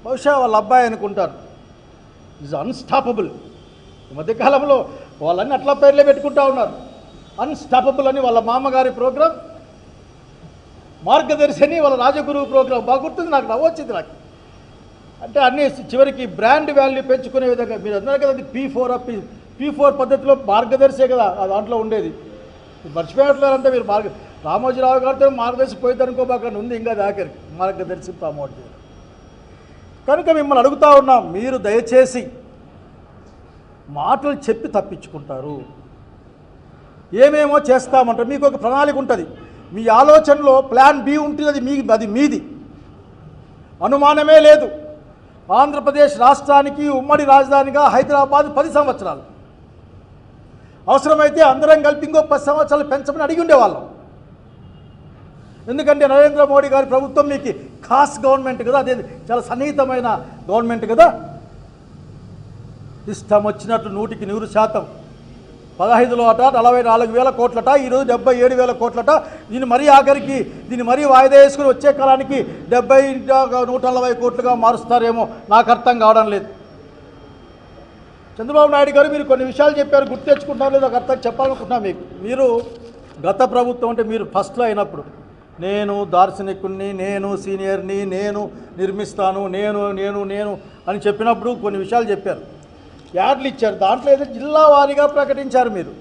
బహుశా వాళ్ళ అబ్బాయి అనుకుంటారు. Is unstoppable. ఈ మధ్యకాలంలో వాళ్ళన్నీ అట్లా పేర్లే పెట్టుకుంటా ఉన్నారు. అన్స్టాపబుల్ అని వాళ్ళ మామగారి ప్రోగ్రాం, మార్గదర్శిని వాళ్ళ రాజగురువు ప్రోగ్రాం బాగా గుర్తుంది. నాకు నవ్వొచ్చింది. నాకు అంటే అన్నీ చివరికి బ్రాండ్ వాల్యూ పెంచుకునే విధంగా మీరు అన్నారు కదా, అది P4 పద్ధతిలో మార్గదర్శే కదా దాంట్లో ఉండేది. మర్చిపోయినట్లేదంటే మీరు రామోజీరావు గారితో మార్గదర్శి పోయింది అనుకోబాకండి, ఉంది ఇంకా దాకరికి మార్గదర్శి ప్రమోట్ చేయడం. కనుక మిమ్మల్ని అడుగుతా ఉన్నాం, మీరు దయచేసి మాటలు చెప్పి తప్పించుకుంటారు. ఏమేమో చేస్తామంటారు. మీకు ఒక ప్రణాళిక ఉంటుంది. మీ ఆలోచనలో ప్లాన్ బి ఉంటుంది. అది మీది, అనుమానమే లేదు. ఆంధ్రప్రదేశ్ రాష్ట్రానికి ఉమ్మడి రాజధానిగా హైదరాబాద్ 10 సంవత్సరాలు, అవసరమైతే అందరం కలిపి ఇంకో 10 సంవత్సరాలు పెంచమని అడిగి ఉండేవాళ్ళం. ఎందుకంటే నరేంద్ర మోడీ గారి ప్రభుత్వం మీకు ఖాస్ గవర్నమెంట్ కదా, అదే చాలా సన్నిహితమైన గవర్నమెంట్ కదా. ఇష్టం వచ్చినట్లు 100% 15లో అట 44,000 కోట్లట, ఈరోజు 77,000 కోట్లట. దీన్ని మరీ ఆఖరికి మరీ వాయిదా వేసుకుని వచ్చే కాలానికి 70-140 కోట్లుగా మారుస్తారేమో, నాకు అర్థం కావడం లేదు. చంద్రబాబు నాయుడు గారు మీరు కొన్ని విషయాలు చెప్పారు, గుర్తు తెచ్చుకుంటారు లేదు, నాకు అర్థం చెప్పాలనుకుంటున్నా. మీరు గత ప్రభుత్వం అంటే మీరు ఫస్ట్లో అయినప్పుడు నేను దార్శనికుణ్ణి, నేను సీనియర్ని, నేను నిర్మిస్తాను, నేను అని చెప్పినప్పుడు కొన్ని విషయాలు చెప్పారు, యాడ్లు ఇచ్చారు. దాంట్లో ఏదో జిల్లా వారీగా ప్రకటించారు. మీరు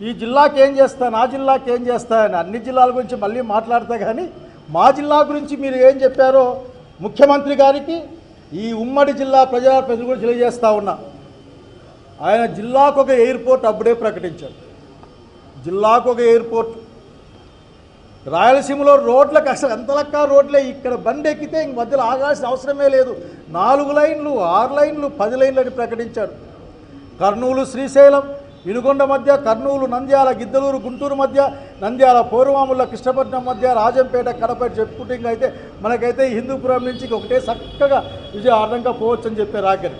ఈ జిల్లాకి ఏం చేస్తాను, ఆ జిల్లాకి ఏం చేస్తానని అన్ని జిల్లాల గురించి మళ్ళీ మాట్లాడతా. కానీ మా జిల్లా గురించి మీరు ఏం చెప్పారో ముఖ్యమంత్రి గారికి ఈ ఉమ్మడి జిల్లా ప్రజలు కూడా తెలియజేస్తూ ఉన్నా. ఆయన జిల్లాకు ఒక ఎయిర్పోర్ట్ అప్పుడే ప్రకటించారు. జిల్లాకు ఒక ఎయిర్పోర్ట్. రాయలసీమలో రోడ్లకు అసలు ఎంత లెక్క రోడ్లే, ఇక్కడ బండి ఎక్కితే ఇంక మధ్యలో ఆగాల్సిన అవసరమే లేదు. 4 లైన్లు, 6 లైన్లు, 10 లైన్లు అని ప్రకటించారు. కర్నూలు శ్రీశైలం, వినుగొండ మధ్య, కర్నూలు నంద్యాల, గిద్దలూరు గుంటూరు మధ్య, నంద్యాల పూర్వమాముల కృష్ణపట్నం మధ్య, రాజంపేట కడప చెప్పుకుంటే అయితే మనకైతే హిందూపురం నుంచి ఒకటే చక్కగా విజయవాడంగా పోవచ్చు అని చెప్పారు. ఆఖరి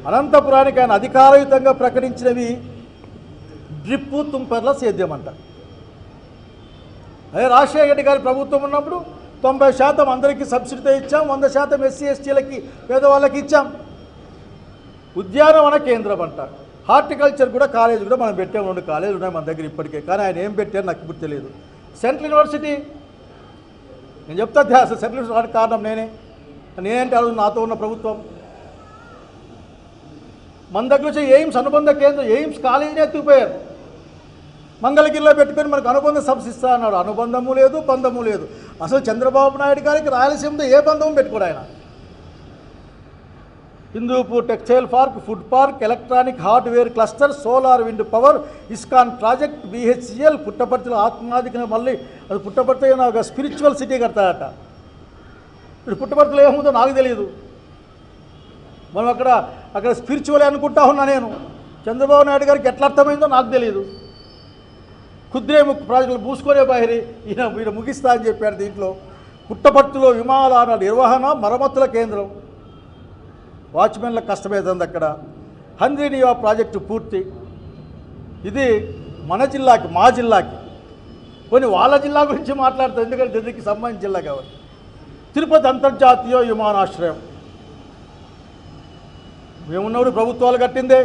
అనంతపురానికి ఆయన అధికారయుతంగా ప్రకటించినవి డ్రిప్పు తుంపర్ల సేద్యం అంట. అదే రాజశేఖర రెడ్డి గారి ప్రభుత్వం ఉన్నప్పుడు 90% అందరికీ సబ్సిడీతో ఇచ్చాం, 100% SC STలకి పేదవాళ్ళకి ఇచ్చాం. ఉద్యానవన కేంద్రం అంట. హార్టికల్చర్ కూడా కాలేజ్ కూడా మనం పెట్టాము, 2 కాలేజీలు ఉన్నాయి మన దగ్గర ఇప్పటికే. కానీ ఆయన ఏం పెట్టారు నాకు ఇప్పుడు తెలియదు. సెంట్రల్ యూనివర్సిటీ నేను చెప్తా, అసలు సెంట్రల్ యూనివర్సిటీ కారణం నేనేంటే అడుగు నాతో ఉన్న ప్రభుత్వం. మన దగ్గర వచ్చి ఎయిమ్స్ అనుబంధ కేంద్రం, ఎయిమ్స్ కాలేజీనే ఎత్తుకుపోయారు. మంగళగిరిలో పెట్టుకొని మనకు అనుబంధ సంస్థ అన్నాడు. అనుబంధము లేదు, బంధము లేదు. అసలు చంద్రబాబు నాయుడు గారికి రాయలసీమతో ఏ బంధము పెట్టుకోడు ఆయన. Hindupur textile park, food park, electronic hardware cluster, solar wind power, ISKCON project, BHCL, పుట్టపర్తిలో ఆత్మాధిక, మళ్ళీ అది పుట్టపర్తి ఒక స్పిరిచువల్ సిటీ కడతాడట. ఇప్పుడు పుట్టపర్తిలో ఏముందో నాకు తెలియదు. మనం అక్కడ స్పిరిచువల్ అనుకుంటా ఉన్నా నేను. చంద్రబాబు నాయుడు గారికి ఎట్లా అర్థమైందో నాకు తెలియదు. కుద్రేముఖ్ ప్రాజెక్టులు మూసుకొనే బాహిరి ఈయన ముగిస్తా అని చెప్పారు. దీంట్లో పుట్టపర్తిలో విమానాల నిర్వహణ మరమ్మతుల కేంద్రం, వాచ్మెన్లకు కష్టమవుతుంది అక్కడ. హంద్రీనివా ప్రాజెక్టు పూర్తి. ఇది మన జిల్లాకి, మా జిల్లాకి. కొన్ని వాళ్ళ జిల్లా గురించి మాట్లాడుతారు, ఎందుకంటే ఢిల్లీకి సంబంధించిన జిల్లా కాబట్టి. తిరుపతి అంతర్జాతీయ విమానాశ్రయం మేమున్నప్పుడు ప్రభుత్వాలు కట్టిందే.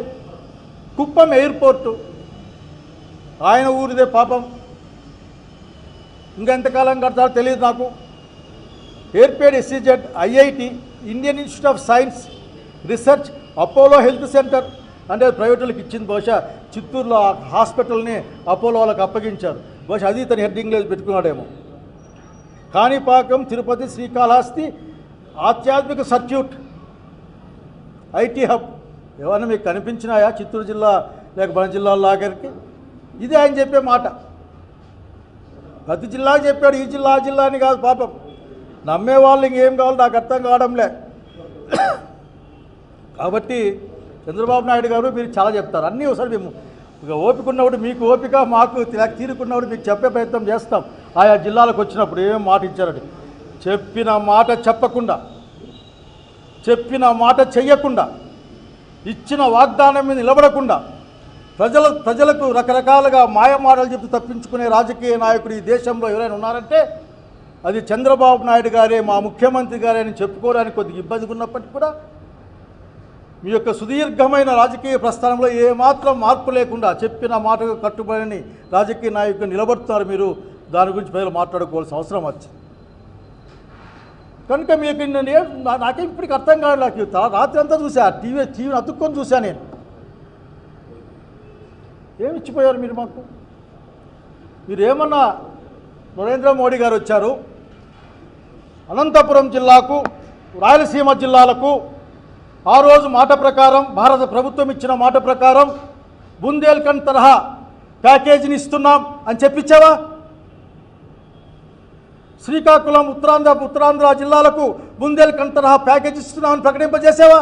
కుప్పం ఎయిర్పోర్టు ఆయన ఊరిదే పాపం, ఇంకెంతకాలం కడతారో తెలియదు నాకు. Yerpedu SEZ, IIT, Indian institute of science research, Apollo health centre అంటే ప్రైవేటులకు ఇచ్చింది. బహుశా చిత్తూరులో ఆ హాస్పిటల్ని అపోలో వాళ్ళకి అప్పగించారు. బహుశా అది తన హెడ్డింగ్లో పెట్టుకున్నాడేమో. కాణిపాకం, తిరుపతి, శ్రీకాళహస్తి ఆధ్యాత్మిక సర్క్యూట్, IT హబ్. ఏమన్నా మీకు కనిపించినాయా చిత్తూరు జిల్లా లేక మన జిల్లాలో ఆఖరికి? ఇది ఆయన చెప్పే మాట. ప్రతి జిల్లా చెప్పాడు, ఈ జిల్లా ఆ జిల్లా అని కాదు. పాపం నమ్మేవాళ్ళు ఇంకేం కావాలో నాకు అర్థం కావడంలే. కాబట్టి చంద్రబాబు నాయుడు గారు మీరు చాలా చెప్తారు అన్నీ. ఒకసారి మేము ఇక ఓపిక ఉన్నప్పుడు మీకు ఓపిక, మాకు తీరుకున్నప్పుడు మీకు చెప్పే ప్రయత్నం చేస్తాం. ఆయా జిల్లాలకు వచ్చినప్పుడు ఏం మాట ఇచ్చారని చెప్పిన మాట చెప్పకుండా, చెప్పిన మాట చెయ్యకుండా, ఇచ్చిన వాగ్దానం మీద నిలబడకుండా, ప్రజలకు రకరకాలుగా మాయమాటలు చెప్తూ తప్పించుకునే రాజకీయ నాయకుడు ఈ దేశంలో ఎవరైనా ఉన్నారంటే అది చంద్రబాబు నాయుడు గారే మా ముఖ్యమంత్రి గారే అని చెప్పుకోవడానికి కొద్దిగా ఇబ్బందిగా ఉన్నప్పటికీ కూడా మీ యొక్క సుదీర్ఘమైన రాజకీయ ప్రస్థానంలో ఏమాత్రం మార్పు లేకుండా చెప్పిన మాటకు కట్టుబడిని రాజకీయ నాయకులు నిలబడుతున్నారు. మీరు దాని గురించి ప్రజలు మాట్లాడుకోవాల్సిన అవసరం వచ్చింది. కనుక మీకు నాకేం ఇప్పటికి అర్థం కాదు. నాకు రాత్రి అంతా చూసా, టీవీని అతుక్కొని చూసా నేను. ఏమి ఇచ్చిపోయారు మీరు మాకు? మీరు ఏమన్నా నరేంద్ర మోడీ గారు వచ్చారు అనంతపురం జిల్లాకు, రాయలసీమ జిల్లాలకు ఆ రోజు మాట ప్రకారం భారత ప్రభుత్వం ఇచ్చిన మాట ప్రకారం బుందేల్ఖండ్ తరహా ప్యాకేజీని ఇస్తున్నాం అని చెప్పించావా? శ్రీకాకుళం ఉత్తరాంధ్ర జిల్లాలకు బుందేల్ఖండ్ తరహా ప్యాకేజీ ఇస్తున్నామని ప్రకటింపజేసావా?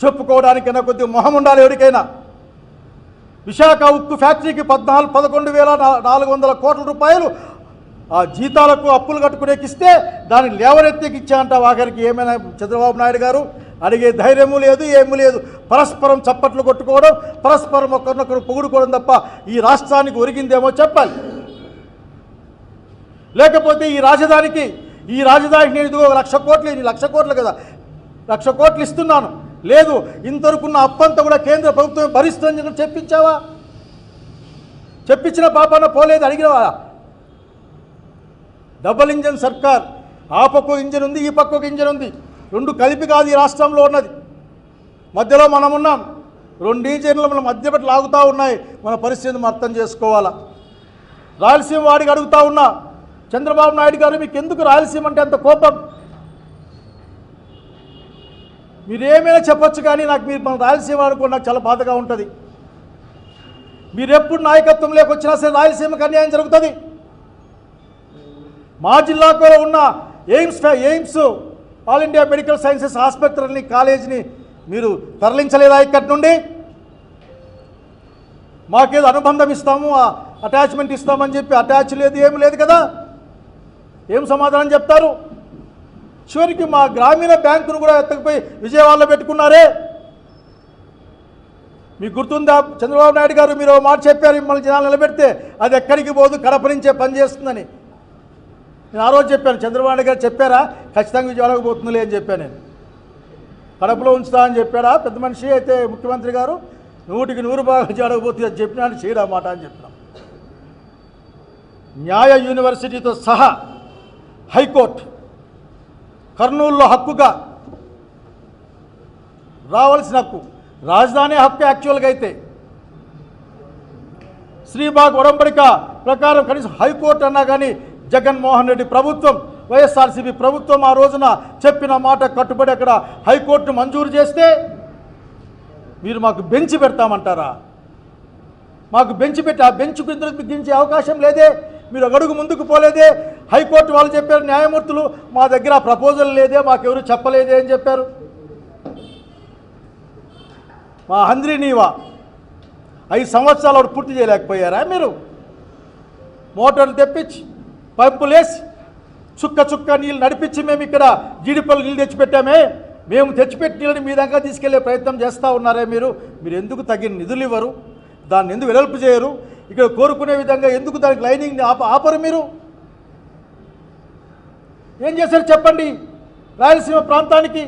చెప్పుకోవడానికైనా కొద్దిగా మొహం ఉండాలి ఎవరికైనా. విశాఖ ఉక్కు ఫ్యాక్టరీకి 11,400 కోట్ల రూపాయలు ఆ జీతాలకు అప్పులు కట్టుకునేకిస్తే దాన్ని లేవనెత్తేకి ఇచ్చా ఆఖరికి. ఏమైనా చంద్రబాబు నాయుడు గారు అడిగే ధైర్యము లేదు, ఏమీ లేదు. పరస్పరం చప్పట్లు కొట్టుకోవడం, పరస్పరం ఒకరినొకరు పొగుడుకోవడం తప్ప ఈ రాష్ట్రానికి ఒరిగిందేమో చెప్పాలి. లేకపోతే ఈ రాజధానికి నేను ఇదిగో 1,00,000 కోట్లు, 1,00,000 కోట్లు కదా, 1,00,000 కోట్లు ఇస్తున్నాను, లేదు ఇంతవరకున్న అప్పంతా కూడా కేంద్ర ప్రభుత్వం భరిస్తుందని చెప్పించావా? చెప్పించిన పాపాన పోలేదు, అడిగినవా? డబుల్ ఇంజన్ సర్కార్, ఆ పక్క ఇంజన్ ఉంది, ఈ పక్క ఇంజన్ ఉంది, రెండు కలిపి కాదు ఈ రాష్ట్రంలో ఉన్నది. మధ్యలో మనం ఉన్నాం. 2 ఇంజన్లు మన మధ్య పెట్టి లాగుతూ ఉన్నాయి. మన పరిస్థితిని అర్థం చేసుకోవాలా. రాయలసీమ వాడికి అడుగుతా ఉన్నా, చంద్రబాబు నాయుడు గారు మీకు ఎందుకు రాయలసీమ అంటే అంత కోపం? మీరేమైనా చెప్పొచ్చు కానీ మీరు మన రాయలసీమ అనుకో నాకు చాలా బాధగా ఉంటుంది. మీరెప్పుడు నాయకత్వం లేకొచ్చినా సరే రాయలసీమకు అన్యాయం జరుగుతుంది. మా జిల్లాలో ఉన్న AIIMS all India medical sciences ఆసుపత్రిని, కాలేజీని మీరు తరలించలేదా ఇక్కడి నుండి? మాకేదో అనుబంధం ఇస్తాము, అటాచ్మెంట్ ఇస్తామని చెప్పి అటాచ్ లేదు, ఏమి లేదు కదా. ఏం సమాధానం చెప్తారు? చివరికి మా గ్రామీణ బ్యాంకును కూడా ఎత్తకపోయి విజయవాడలో పెట్టుకున్నారే. మీకు గుర్తుందా చంద్రబాబు నాయుడు గారు మీరు మాట చెప్పారు, మిమ్మల్ని జనాలు నిలబెడితే అది ఎక్కడికి పోదు, కడప నుంచే పనిచేస్తుందని. నేను ఆ రోజు చెప్పాను, చంద్రబాబు నాయుడు గారు చెప్పారా ఖచ్చితంగా విజయవాడకు పోతుందిలే అని చెప్పాను. నేను కడపలో ఉంచుతా అని చెప్పారా పెద్ద మనిషి అయితే ముఖ్యమంత్రి గారు? 100కి 100 విజయవాడకు పోతుంది అని చెప్పినాడు, చేయడా మాట అని చెప్పినాం. న్యాయ యూనివర్సిటీతో సహా హైకోర్టు కర్నూలులో హక్కుగా రావాల్సిన హక్కు, రాజధాని హక్కు యాక్చువల్గా అయితే శ్రీబాగ్ ఒడంబడిక ప్రకారం కనీసం హైకోర్టు అన్నా కానీ జగన్మోహన్ రెడ్డి ప్రభుత్వం, వైఎస్ఆర్సీపీ ప్రభుత్వం ఆ రోజున చెప్పిన మాట కట్టుబడి అక్కడ హైకోర్టును మంజూరు చేస్తే మీరు మాకు బెంచ్ పెడతామంటారా? మాకు బెంచ్ పెట్టి ఆ బెంచ్ దించే అవకాశం లేదే. మీరు అడుగు ముందుకు పోలేదే. హైకోర్టు వాళ్ళు చెప్పారు, న్యాయమూర్తులు మా దగ్గర ప్రపోజల్ లేదే, మాకెవరు చెప్పలేదే అని చెప్పారు. మా హంద్రీ నీవా 5 సంవత్సరాలు వాడు పూర్తి చేయలేకపోయారా మీరు? మోటార్లు తెప్పించి పంపులేసి చుక్క నీళ్ళు నడిపించి మేము ఇక్కడ జీడిపల్లి నీళ్ళు తెచ్చిపెట్టామే, మేము తెచ్చిపెట్టి నీళ్ళని మీ దగ్గర తీసుకెళ్లే ప్రయత్నం చేస్తూ ఉన్నారే మీరు? మీరు ఎందుకు తగిన నిధులు ఇవ్వరు? దాన్ని ఎందుకు వెడల్పు చేయరు? ఇక్కడ కోరుకునే విధంగా ఎందుకు దానికి లైనింగ్ ఆపరు? మీరు ఏం చేశారు చెప్పండి రాయలసీమ ప్రాంతానికి?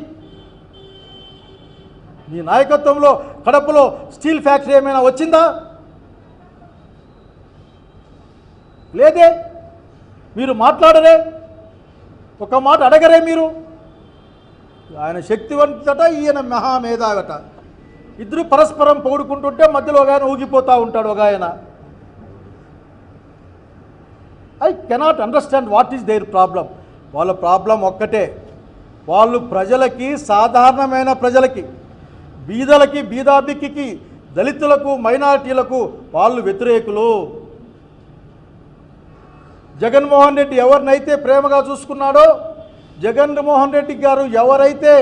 మీ నాయకత్వంలో కడపలో స్టీల్ ఫ్యాక్టరీ ఏమైనా వచ్చిందా? లేదే. మీరు మాట్లాడరే, ఒక మాట అడగరే మీరు. ఆయన శక్తివంతుట, ఈయన మహామేధావట. ఇద్దరు పరస్పరం పొగుడుకుంటుంటే మధ్యలో ఒక ఆయన ఊగిపోతూ ఉంటాడు. ఒక ఆయన I cannot understand what is their problem. వాళ్ళ ప్రాబ్లం ఒక్కటే, వాళ్ళు ప్రజలకి, సాధారణమైన ప్రజలకి, బీదలకి, బీదాబిక్కి, దళితులకు, మైనారిటీలకు వాళ్ళు వ్యతిరేకులు. జగన్మోహన్ రెడ్డి ఎవరినైతే ప్రేమగా చూసుకున్నాడో, జగన్మోహన్ రెడ్డి గారు ఎవరైతే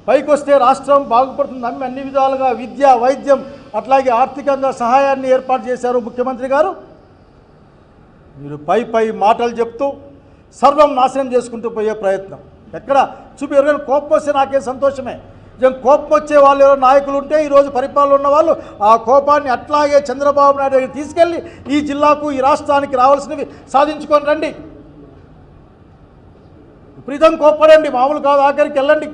పైకి వస్తే రాష్ట్రం బాగుపడుతుంది అన్ని విధాలుగా విద్య, వైద్యం, అట్లాగే ఆర్థికంగా సహాయాన్ని ఏర్పాటు చేశారు ముఖ్యమంత్రి గారు. మీరు పై మాటలు చెప్తూ సర్వం నాశనం చేసుకుంటూ పోయే ప్రయత్నం. ఎక్కడ చూపి ఎవరైనా కోపం వస్తే నాకే సంతోషమే, కోపం వచ్చే వాళ్ళు ఎవరో నాయకులు ఉంటే ఈరోజు పరిపాలన ఉన్న వాళ్ళు ఆ కోపాన్ని అట్లాగే చంద్రబాబు నాయుడు దగ్గర తీసుకెళ్ళి ఈ జిల్లాకు ఈ రాష్ట్రానికి రావాల్సినవి సాధించుకొని రండి. విపరీతం కోప్పడండి, మామూలు కాదు, ఆఖరికి వెళ్ళండి.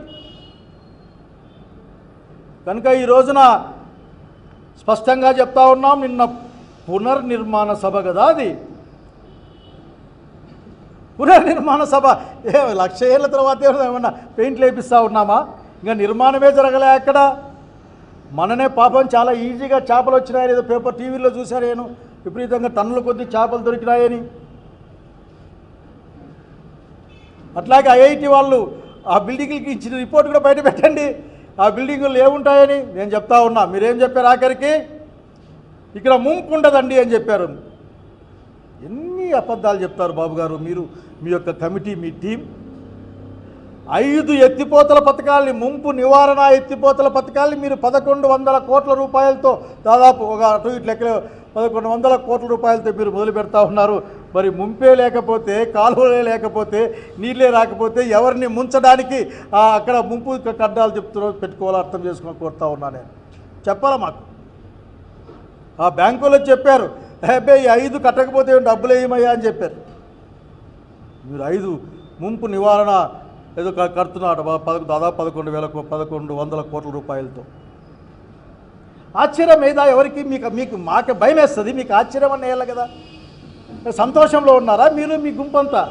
కనుక ఈ రోజున స్పష్టంగా చెప్తా ఉన్నాం, నిన్న పునర్నిర్మాణ సభ కదా అది. పునర్నిర్మాణ సభ 1,00,000 ఏళ్ళ తర్వాత ఏమన్నా పెయింట్లు వేపిస్తూ ఉన్నామా? ఇంకా నిర్మాణమే జరగలే అక్కడ. మననే పాపం చాలా ఈజీగా చేపలు వచ్చినాయని ఏదో పేపర్ టీవీలో చూశాను నేను, విపరీతంగా టన్నుల కొద్ది చేపలు దొరికినాయని. అట్లాగే ఐఐటి వాళ్ళు ఆ బిల్డింగ్లకి ఇచ్చిన రిపోర్ట్ కూడా బయట పెట్టండి, ఆ బిల్డింగులు ఏముంటాయని. నేను చెప్తా ఉన్నా, మీరేం చెప్పారు ఆఖరికి? ఇక్కడ ముంపు ఉండదండి అని చెప్పారు. ఎన్ని అబద్ధాలు చెప్తారు బాబు గారు మీరు, మీ యొక్క కమిటీ, మీ టీం. 5 ఎత్తిపోతల పథకాలని, ముంపు నివారణ ఎత్తిపోతల పథకాలని మీరు 1,100 కోట్ల రూపాయలతో, దాదాపు ఒక అటు ఇటు లెక్కలో 1,100 కోట్ల రూపాయలతో మీరు మొదలు పెడతా ఉన్నారు. మరి ముంపే లేకపోతే, కాలువలే లేకపోతే, నీళ్ళే రాకపోతే ఎవరిని ముంచడానికి అక్కడ ముంపు కడ్డాలు పెట్టుకోవాలో అర్థం చేసుకుని కోరుతా ఉన్నా నేను. చెప్పాలా మాకు? ఆ బ్యాంకులో చెప్పారు, ఈ 5 కట్టకపోతే డబ్బులు వేయమయ్యా అని చెప్పారు. మీరు 5 ముంపు నివారణ ఏదో కడుతున్నాడు దాదాపు 1,100 కోట్ల రూపాయలతో. ఆశ్చర్యం ఏదా ఎవరికి? మీకు మాకు భయం వేస్తుంది, మీకు ఆశ్చర్యం అన్న వేయాలి కదా. సంతోషంలో ఉన్నారా మీరు, మీ గుంపంతా?